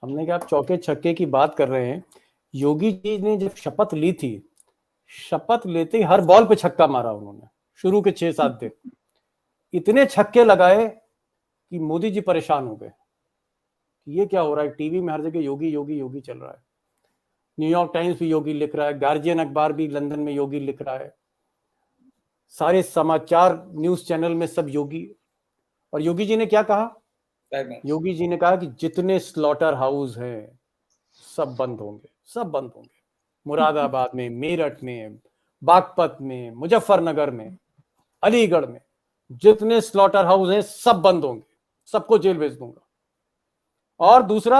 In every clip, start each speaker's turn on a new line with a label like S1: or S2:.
S1: हमने कहा आप चौके छक्के की बात कर रहे हैं। योगी जी ने जब शपथ ली थी, शपथ लेते ही हर बॉल पे छक्का मारा उन्होंने। शुरू के 6-7 दिन इतने छक्के लगाए कि मोदी जी परेशान हो गए कि ये क्या हो रहा है। टीवी में हर जगह योगी योगी योगी चल रहा है। न्यूयॉर्क टाइम्स भी योगी लिख रहा है, गार्जियन अखबार भी लंदन में योगी लिख रहा है, सारे समाचार न्यूज चैनल में सब योगी। और योगी जी ने क्या कहा? योगी जी ने कहा कि जितने स्लॉटर हाउस हैं सब बंद होंगे, सब बंद होंगे। मुरादाबाद में, मेरठ में, बागपत में, मुजफ्फरनगर में, अलीगढ़ में जितने स्लॉटर हाउस हैं सब बंद होंगे, सबको जेल भेज दूंगा। और दूसरा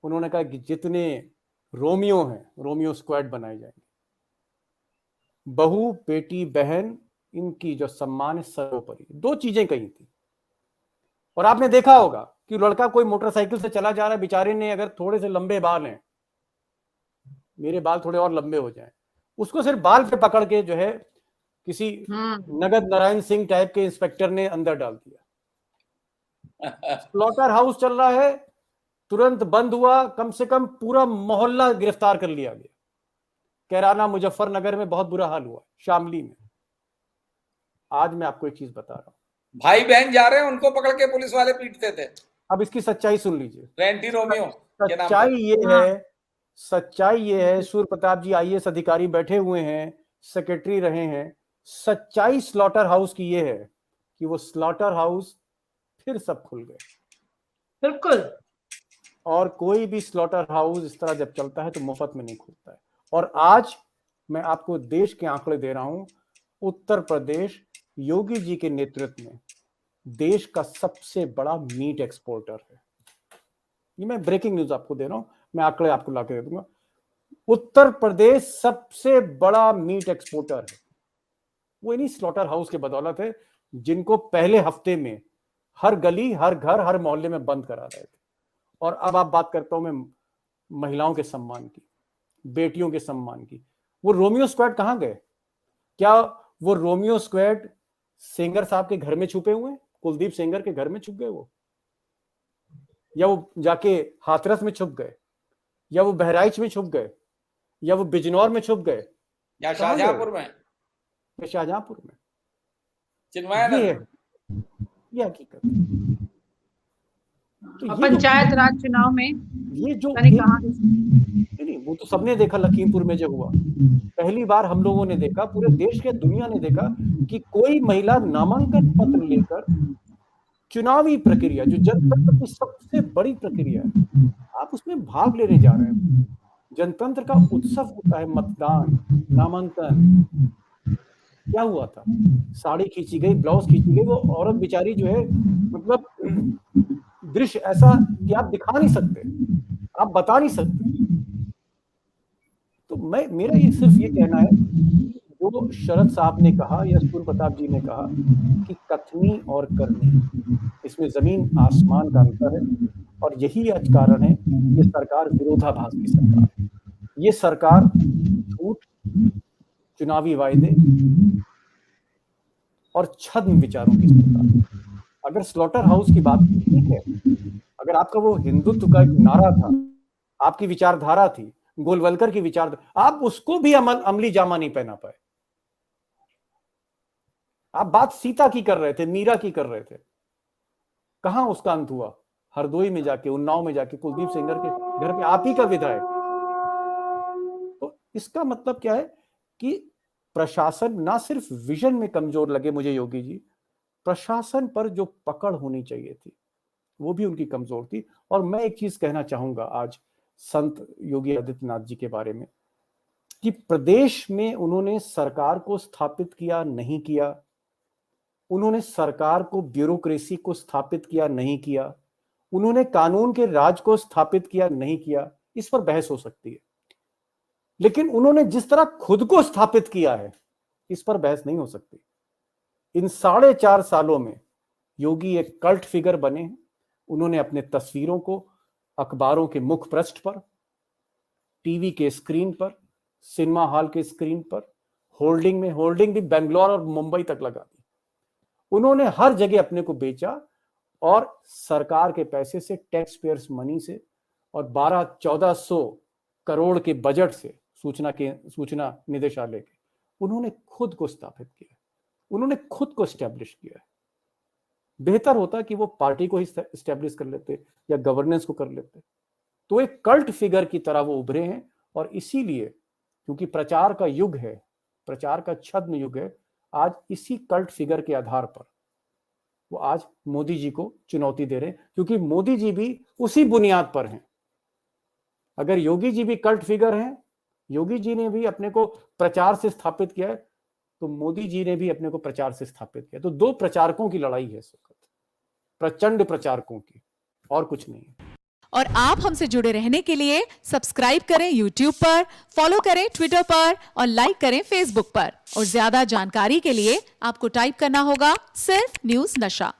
S1: उन्होंने कहा कि जितने रोमियो हैं, रोमियो स्क्वाड बनाए जाएंगे। बहू, बेटी, बहन, इनकी जो सम्मान है सर्वोपरि। दो चीजें कही थी। और आपने देखा होगा कि लड़का कोई मोटरसाइकिल से चला जा रहा है, बेचारे ने अगर थोड़े से लंबे बाल हैं, मेरे बाल थोड़े और लंबे हो जाएं, उसको सिर्फ बाल पे पकड़ के जो है किसी नगद नारायण सिंह टाइप के इंस्पेक्टर ने अंदर डाल दिया। स्लॉटर हाउस चल रहा है, तुरंत बंद हुआ, कम से कम पूरा मोहल्ला गिरफ्तार कर लिया गया। कैराना, मुजफ्फरनगर में बहुत बुरा हाल हुआ, शामली में। आज मैं आपको एक चीज बता रहा हूं,
S2: भाई बहन जा रहे हैं, उनको पकड़ के पुलिस वाले पीटते थे।
S1: अब इसकी सच्चाई सुन लीजिए।
S2: रेंटी रोमियो के नाम
S1: सच्चाई
S2: पे।
S1: ये है, सच्चाई ये है, सूर्य प्रताप जी आईएएस अधिकारी बैठे हुए हैं, सेक्रेटरी रहे हैं। सच्चाई स्लॉटर हाउस की ये है कि वो स्लॉटर हाउस फिर सब खुल गए।
S3: बिल्कुल।
S1: और कोई भी स्लॉटर हाउस इस तरह जब चलता है तो मुफ्त में नहीं खुलता है। और आज मैं आपको देश के आंकड़े दे रहा हूं। उत्तर प्रदेश योगी जी के नेतृत्व में देश का सबसे बड़ा मीट एक्सपोर्टर है। ये मैं ब्रेकिंग न्यूज आपको दे रहा हूं, मैं आंकड़े आपको लाके दे दूंगा। उत्तर प्रदेश सबसे बड़ा मीट एक्सपोर्टर है। वो इन्हीं स्लॉटर हाउस के बदौलत है, जिनको पहले हफ्ते में हर गली, हर घर, हर मोहल्ले में बंद करा रहे थे। और अब आप बात करता हूं मैं महिलाओं के सम्मान की, बेटियों के सम्मान की। वो रोमियो स्क्वाड कहां गए? क्या वो रोमियो स्क्वाड सेंगर साहब के घर में छुपे हुए हैं? कुलदीप सेंगर के घर में छुप गए वो? या वो जाके हाथरस में छुप गए? या वो बहराइच में छुप गए? या वो बिजनौर में छुप गए?
S2: या शाहजहांपुर में?
S1: शाहजहांपुर में।
S2: चिन्मयानंद।
S1: ये हकीकत। तो
S3: पंचायत राज चुनाव में
S1: ये जो
S3: नहीं,
S1: वो तो सबने देखा लखीमपुर में जो हुआ। पहली बार हम लोगों ने देखा, पूरे देश के दुनिया ने देखा कि कोई महिला नामांकन पत्र लेकर चुनावी प्रक्रिया, जो जनतंत्र की सबसे बड़ी प्रक्रिया है, आप उसमें भाग लेने जा रहे हैं। जनतंत्र का उत्सव होता है, मतदान, नामांकन। क्या हुआ था? साड़ी खींची गई, ब्लाउज खींची गई, वो औरत बेचारी जो है, मतलब दृश्य ऐसा कि आप दिखा नहीं सकते, आप बता नहीं सकते। तो मेरा ये सिर्फ ये कहना है, जो शरद साहब ने कहा या सूर्य प्रताप जी ने कहा कि कथनी और करनी, इसमें जमीन आसमान का अंतर है। और यही आज कारण है, ये सरकार विरोधाभास की सरकार है। ये सरकार झूठ, चुनावी वायदे और छद्म विचारों की सरकार। अगर स्लॉटर हाउस की बात ठीक है, अगर आपका वो हिंदुत्व का एक नारा था, आपकी विचारधारा थी, गोलवलकर की विचारधारा, आप उसको भी अमली जामा नहीं पहना पाए। आप बात सीता की कर रहे थे, मीरा की कर रहे थे, कहां उसका अंत हुआ? हरदोई में जाके, उन्नाव में जाके कुलदीप सेंगर के घर पे आप ही का विधायक। तो इसका मतलब क्या है कि प्रशासन ना सिर्फ विजन में कमजोर लगे मुझे योगी जी, प्रशासन पर जो पकड़ होनी चाहिए थी वो भी उनकी कमजोर थी। और मैं एक चीज कहना चाहूंगा आज संत योगी आदित्यनाथ जी के बारे में, कि प्रदेश में उन्होंने सरकार को स्थापित किया नहीं किया, उन्होंने सरकार को, ब्यूरोक्रेसी को स्थापित किया नहीं किया, उन्होंने कानून के राज को स्थापित किया नहीं किया, इस पर बहस हो सकती है। लेकिन उन्होंने जिस तरह खुद को स्थापित किया है, इस पर बहस नहीं हो सकती। इन 4.5 सालों में योगी एक कल्ट फिगर बने हैं। उन्होंने अपने तस्वीरों को अखबारों के मुख पृष्ठ पर, टीवी के स्क्रीन पर, सिनेमा हॉल के स्क्रीन पर, होल्डिंग में, होल्डिंग भी बेंगलोर और मुंबई तक लगा दी। उन्होंने हर जगह अपने को बेचा और सरकार के पैसे से, टैक्स पेयर्स मनी से, और 1200-1400 करोड़ के बजट से सूचना निदेशालय के उन्होंने खुद को स्थापित किया, उन्होंने खुद को एस्टेब्लिश किया है। बेहतर होता कि वो पार्टी को ही एस्टेब्लिश कर लेते या गवर्नेंस को कर लेते। तो एक कल्ट फिगर की तरह वो उभरे हैं, और इसीलिए क्योंकि प्रचार का युग है, प्रचार का छद्म युग है, आज इसी कल्ट फिगर के आधार पर वो आज मोदी जी को चुनौती दे रहे हैं, क्योंकि मोदी जी भी उसी बुनियाद पर हैं। अगर योगी जी भी कल्ट फिगर हैं, योगी जी ने भी अपने को प्रचार से स्थापित किया है, तो मोदी जी ने भी अपने को प्रचार से स्थापित किया। तो दो प्रचारकों की लड़ाई है इस वक्त, प्रचंड प्रचारकों की, और कुछ नहीं है।
S4: और आप हमसे जुड़े रहने के लिए सब्सक्राइब करें YouTube पर, फॉलो करें Twitter पर और लाइक करें Facebook पर। और ज्यादा जानकारी के लिए आपको टाइप करना होगा सिर्फ न्यूज़ नशा।